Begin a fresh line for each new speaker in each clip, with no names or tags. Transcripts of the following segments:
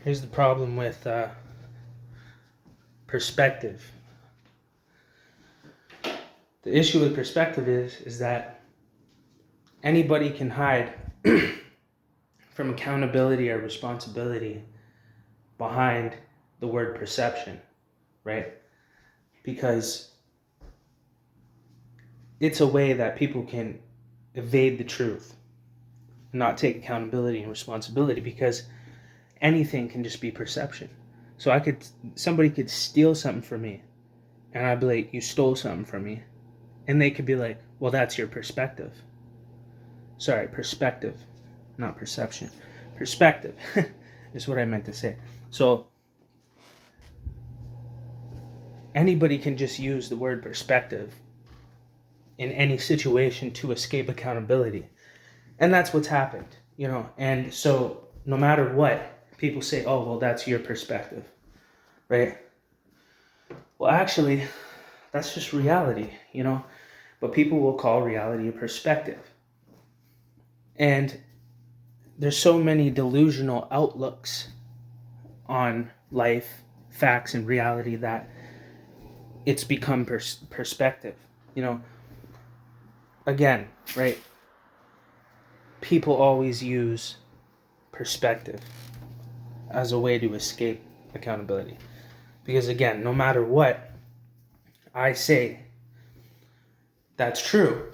Here's the problem with perspective. The issue with perspective is that anybody can hide from accountability or responsibility behind the word perception, right? Because it's a way that people can evade the truth, not take accountability and responsibility, because anything can just be perception. So somebody could steal something from me, and I'd be like, you stole something from me. And they could be like, well, that's your perspective. Sorry, perspective, not perception. Perspective is what I meant to say. So anybody can just use the word perspective in any situation to escape accountability. And that's what's happened, And so no matter what, people say, oh, well, that's your perspective, right? Well, actually, that's just reality, But people will call reality a perspective. And there's so many delusional outlooks on life, facts, and reality that it's become perspective, Again, right? People always use perspective as a way to escape accountability. Because again, no matter what I say that's true,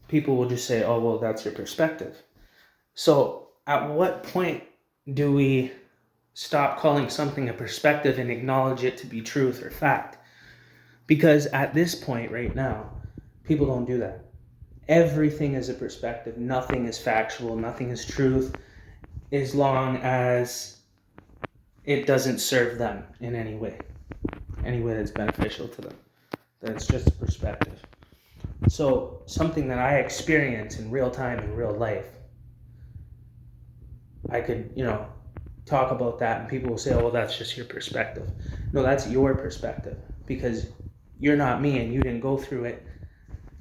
people will just say, oh, well, that's your perspective. So at what point do we stop calling something a perspective and acknowledge it to be truth or fact? Because at this point right now, people don't do that. Everything is a perspective. Nothing is factual. Nothing is truth, as long as it doesn't serve them in any way that's beneficial to them. That's just a perspective. So something that I experience in real time, in real life, I could, talk about that and people will say, oh, well, that's just your perspective. No, that's your perspective, because you're not me and you didn't go through it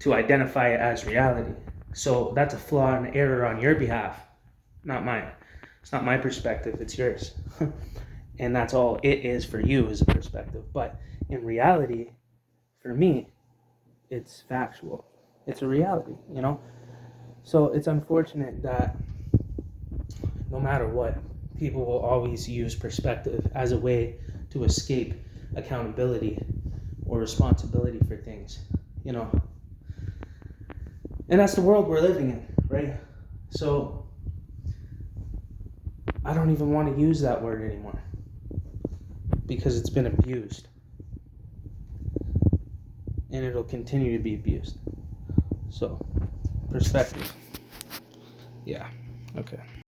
to identify it as reality. So that's a flaw and error on your behalf, not mine. It's not my perspective, it's yours. And that's all it is for you, is a perspective. But in reality, for me, it's factual. It's a reality, So it's unfortunate that no matter what, people will always use perspective as a way to escape accountability or responsibility for things, And that's the world we're living in, right? So I don't even want to use that word anymore because it's been abused. And it'll continue to be abused. So, perspective. Yeah, okay.